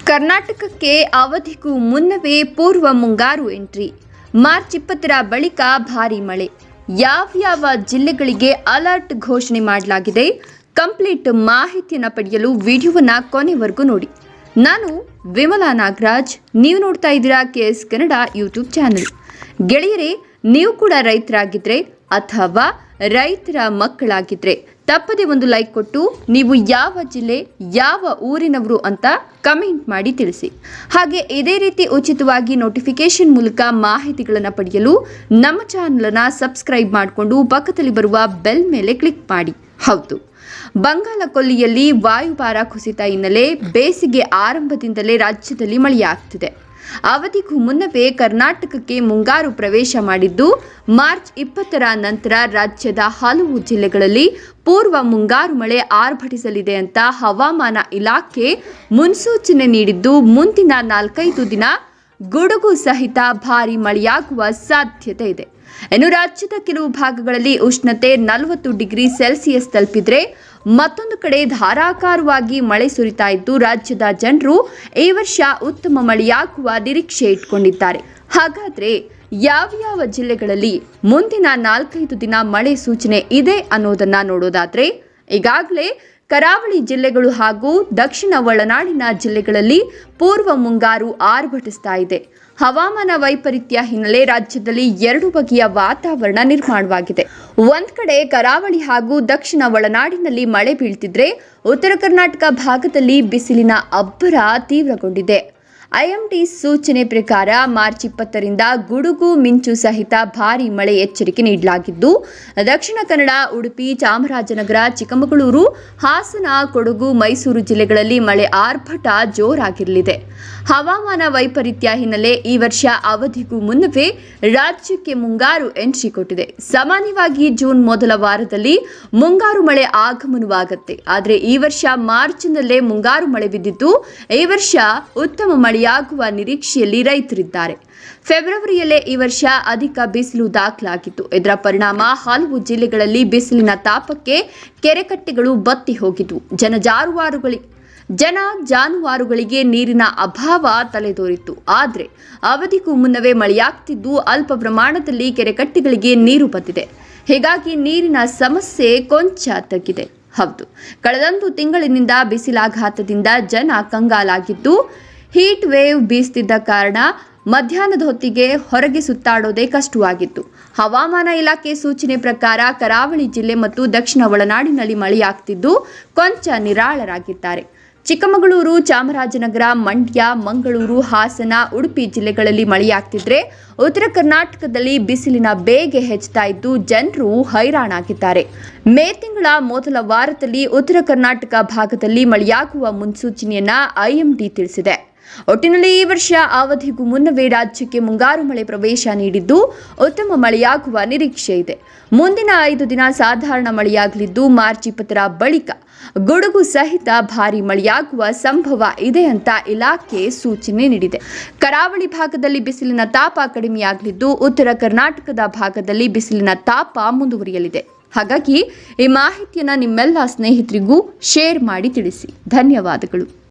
ಕರ್ನಾಟಕಕ್ಕೆ ಅವಧಿಗೂ ಮುನ್ನವೇ ಪೂರ್ವ ಮುಂಗಾರು ಎಂಟ್ರಿ. ಮಾರ್ಚ್ 20ರ ಬಳಿಕ ಭಾರೀ ಮಳೆ. ಯಾವ್ಯಾವ ಜಿಲ್ಲೆಗಳಿಗೆ ಅಲರ್ಟ್ ಘೋಷಣೆ ಮಾಡಲಾಗಿದೆ? ಕಂಪ್ಲೀಟ್ ಮಾಹಿತಿಯನ್ನು ಪಡೆಯಲು ವಿಡಿಯೋವನ್ನು ಕೊನೆವರೆಗೂ ನೋಡಿ. ನಾನು ವಿಮಲಾ ನಾಗರಾಜ್, ನೀವು ನೋಡ್ತಾ ಇದ್ದೀರಾ KS ಕನ್ನಡ ಯೂಟ್ಯೂಬ್ ಚಾನಲ್. ಗೆಳೆಯರೇ, ನೀವು ಕೂಡ ರೈತರಾಗಿದ್ದರೆ ಅಥವಾ ರೈತರ ಮಕ್ಕಳಾಗಿದ್ದರೆ ತಪ್ಪದೆ ಒಂದು ಲೈಕ್ ಕೊಟ್ಟು ನೀವು ಯಾವ ಜಿಲ್ಲೆ ಯಾವ ಊರಿನವರು ಅಂತ ಕಮೆಂಟ್ ಮಾಡಿ ತಿಳಿಸಿ. ಹಾಗೆ ಇದೇ ರೀತಿ ಉಚಿತವಾಗಿ ನೋಟಿಫಿಕೇಶನ್ ಮೂಲಕ ಮಾಹಿತಿಗಳನ್ನು ಪಡೆಯಲು ನಮ್ಮ ಚಾನಲನ್ನು ಸಬ್ಸ್ಕ್ರೈಬ್ ಮಾಡಿಕೊಂಡು ಪಕ್ಕದಲ್ಲಿ ಬರುವ ಬೆಲ್ ಮೇಲೆ ಕ್ಲಿಕ್ ಮಾಡಿ. ಹೌದು, ಬಂಗಾಳ ಕೊಲ್ಲಿಯಲ್ಲಿ ವಾಯುಭಾರ ಕುಸಿತ ಹಿನ್ನೆಲೆ ಬೇಸಿಗೆ ಆರಂಭದಿಂದಲೇ ರಾಜ್ಯದಲ್ಲಿ ಮಳೆಯಾಗ್ತಿದೆ. ಅವಧಿಗೂ ಮುನ್ನವೇ ಕರ್ನಾಟಕಕ್ಕೆ ಮುಂಗಾರು ಪ್ರವೇಶ ಮಾಡಿದ್ದು, ಮಾರ್ಚ್ 20ರ ನಂತರ ರಾಜ್ಯದ ಹಲವು ಜಿಲ್ಲೆಗಳಲ್ಲಿ ಪೂರ್ವ ಮುಂಗಾರು ಮಳೆ ಆರ್ಭಟಿಸಲಿದೆ ಅಂತ ಹವಾಮಾನ ಇಲಾಖೆ ಮುನ್ಸೂಚನೆ ನೀಡಿದ್ದು, ಮುಂದಿನ 4-5 ದಿನ ಗುಡುಗು ಸಹಿತ ಭಾರೀ ಮಳೆಯಾಗುವ ಸಾಧ್ಯತೆ ಇದೆ. ಇನ್ನು ರಾಜ್ಯದ ಕೆಲವು ಭಾಗಗಳಲ್ಲಿ ಉಷ್ಣತೆ 40 ಡಿಗ್ರಿ ಸೆಲ್ಸಿಯಸ್ ತಲುಪಿದ್ರೆ, ಮತ್ತೊಂದು ಕಡೆ ಧಾರಾಕಾರವಾಗಿ ಮಳೆ ಸುರಿತಾ ಇದ್ದು, ರಾಜ್ಯದ ಜನರು ಈ ವರ್ಷ ಉತ್ತಮ ಮಳೆಯಾಗುವ ನಿರೀಕ್ಷೆ ಇಟ್ಕೊಂಡಿದ್ದಾರೆ. ಹಾಗಾದ್ರೆ ಯಾವ್ಯಾವ ಜಿಲ್ಲೆಗಳಲ್ಲಿ ಮುಂದಿನ 4-5 ದಿನ ಮಳೆ ಸೂಚನೆ ಇದೆ ಅನ್ನೋದನ್ನ ನೋಡೋದಾದ್ರೆ, ಈಗಾಗಲೇ ಕರಾವಳಿ ಜಿಲ್ಲೆಗಳು ಹಾಗೂ ದಕ್ಷಿಣ ಒಳನಾಡಿನ ಜಿಲ್ಲೆಗಳಲ್ಲಿ ಪೂರ್ವ ಮುಂಗಾರು ಆರ್ಭಟಿಸ್ತಾ ಇದೆ. ಹವಾಮಾನ ವೈಪರೀತ್ಯ ಹಿನ್ನೆಲೆ ರಾಜ್ಯದಲ್ಲಿ 2 ಬಗೆಯ ವಾತಾವರಣ ನಿರ್ಮಾಣವಾಗಿದೆ. ಒಂದ್ ಕಡೆ ಕರಾವಳಿ ಹಾಗೂ ದಕ್ಷಿಣ ಒಳನಾಡಿನಲ್ಲಿ ಮಳೆ ಬೀಳ್ತಿದ್ರೆ, ಉತ್ತರ ಕರ್ನಾಟಕ ಭಾಗದಲ್ಲಿ ಬಿಸಿಲಿನ ಅಬ್ಬರ ತೀವ್ರಗೊಂಡಿದೆ. IMD ಸೂಚನೆ ಪ್ರಕಾರ ಮಾರ್ಚ್ 20ರಿಂದ ಗುಡುಗು ಮಿಂಚು ಸಹಿತ ಭಾರೀ ಮಳೆ ಎಚ್ಚರಿಕೆ ನೀಡಲಾಗಿದ್ದು, ದಕ್ಷಿಣ ಕನ್ನಡ, ಉಡುಪಿ, ಚಾಮರಾಜನಗರ, ಚಿಕ್ಕಮಗಳೂರು, ಹಾಸನ, ಕೊಡಗು, ಮೈಸೂರು ಜಿಲ್ಲೆಗಳಲ್ಲಿ ಮಳೆ ಆರ್ಭಟ ಜೋರಾಗಿರಲಿದೆ. ಹವಾಮಾನ ವೈಪರೀತ್ಯ ಹಿನ್ನೆಲೆ ಈ ವರ್ಷ ಅವಧಿಗೂ ಮುನ್ನವೇ ರಾಜ್ಯಕ್ಕೆ ಮುಂಗಾರು ಎಂಟ್ರಿ ಕೊಟ್ಟಿದೆ. ಸಾಮಾನ್ಯವಾಗಿ ಜೂನ್ ಮೊದಲ ವಾರದಲ್ಲಿ ಮುಂಗಾರು ಮಳೆ ಆಗಮನವಾಗುತ್ತೆ. ಆದರೆ ಈ ವರ್ಷ ಮಾರ್ಚ್ನಲ್ಲೇ ಮುಂಗಾರು ಮಳೆ ಬಿದ್ದಿದ್ದು, ಈ ವರ್ಷ ಉತ್ತಮ ಮಳೆಯಾಗುವ ನಿರೀಕ್ಷೆಯಲ್ಲಿ ರೈತರಿದ್ದಾರೆ. ಫೆಬ್ರವರಿಯಲ್ಲೇ ಈ ವರ್ಷ ಅಧಿಕ ಬಿಸಿಲು ದಾಖಲಾಗಿತ್ತು. ಇದರ ಪರಿಣಾಮ ಹಲವು ಜಿಲ್ಲೆಗಳಲ್ಲಿ ಬಿಸಿಲಿನ ತಾಪಕ್ಕೆ ಕೆರೆಕಟ್ಟೆಗಳು ಬತ್ತಿ ಹೋಗಿದ್ವು. ಜನ ಜಾನುವಾರುಗಳಿಗೆ ನೀರಿನ ಅಭಾವ ತಲೆದೋರಿತ್ತು. ಆದರೆ ಅವಧಿಗೂ ಮುನ್ನವೇ ಮಳೆಯಾಗ್ತಿದ್ದು, ಅಲ್ಪ ಪ್ರಮಾಣದಲ್ಲಿ ಕೆರೆಕಟ್ಟೆಗಳಿಗೆ ನೀರು ಬಂದಿದೆ. ಹೀಗಾಗಿ ನೀರಿನ ಸಮಸ್ಯೆ ಕೊಂಚ ತಗ್ಗಿದೆ. ಹೌದು, ಕಳೆದೊಂದು ತಿಂಗಳಿನಿಂದ ಬಿಸಿಲಾಘಾತದಿಂದ ಜನ ಕಂಗಾಲಾಗಿದ್ದು, ಹೀಟ್ ವೇವ್ ಬೀಸ್ತಿದ್ದ ಕಾರಣ ಮಧ್ಯಾಹ್ನದ ಹೊತ್ತಿಗೆ ಹೊರಗೆ ಸುತ್ತಾಡೋದೇ ಕಷ್ಟವಾಗಿತ್ತು. ಹವಾಮಾನ ಇಲಾಖೆ ಸೂಚನೆ ಪ್ರಕಾರ ಕರಾವಳಿ ಜಿಲ್ಲೆ ಮತ್ತು ದಕ್ಷಿಣ ಒಳನಾಡಿನಲ್ಲಿ ಮಳೆಯಾಗ್ತಿದ್ದು, ಕೊಂಚ ನಿರಾಳರಾಗಿದ್ದಾರೆ. ಚಿಕ್ಕಮಗಳೂರು, ಚಾಮರಾಜನಗರ, ಮಂಡ್ಯ, ಮಂಗಳೂರು, ಹಾಸನ, ಉಡುಪಿ ಜಿಲ್ಲೆಗಳಲ್ಲಿ ಮಳೆಯಾಗ್ತಿದ್ರೆ, ಉತ್ತರ ಕರ್ನಾಟಕದಲ್ಲಿ ಬಿಸಿಲಿನ ಬೇಗೆ ಹೆಚ್ಚುತ್ತಾ ಇದ್ದು ಜನರು ಹೈರಾಣಾಗಿದ್ದಾರೆ. ಮೇ ತಿಂಗಳ ಮೊದಲ ವಾರದಲ್ಲಿ ಉತ್ತರ ಕರ್ನಾಟಕ ಭಾಗದಲ್ಲಿ ಮಳೆಯಾಗುವ ಮುನ್ಸೂಚನೆಯನ್ನ IMD ತಿಳಿಸಿದೆ. ಒಟ್ಟಿನಲ್ಲಿ ಈ ವರ್ಷ ಅವಧಿಗೂ ಮುನ್ನವೇ ರಾಜ್ಯಕ್ಕೆ ಮುಂಗಾರು ಮಳೆ ಪ್ರವೇಶ ನೀಡಿದ್ದು, ಉತ್ತಮ ಮಳೆಯಾಗುವ ನಿರೀಕ್ಷೆ ಇದೆ. ಮುಂದಿನ 5 ದಿನ ಸಾಧಾರಣ ಮಳೆಯಾಗಲಿದ್ದು, ಮಾರ್ಚ್ 20ರ ಬಳಿಕ ಗುಡುಗು ಸಹಿತ ಭಾರೀ ಮಳೆಯಾಗುವ ಸಂಭವ ಇದೆ ಅಂತ ಇಲಾಖೆ ಸೂಚನೆ ನೀಡಿದೆ. ಕರಾವಳಿ ಭಾಗದಲ್ಲಿ ಬಿಸಿಲಿನ ತಾಪ ಕಡಿಮೆಯಾಗಲಿದ್ದು, ಉತ್ತರ ಕರ್ನಾಟಕದ ಭಾಗದಲ್ಲಿ ಬಿಸಿಲಿನ ತಾಪ ಮುಂದುವರಿಯಲಿದೆ. ಹಾಗಾಗಿ ಈ ಮಾಹಿತಿಯನ್ನು ನಿಮ್ಮೆಲ್ಲ ಸ್ನೇಹಿತರಿಗೂ ಶೇರ್ ಮಾಡಿ ತಿಳಿಸಿ. ಧನ್ಯವಾದಗಳು.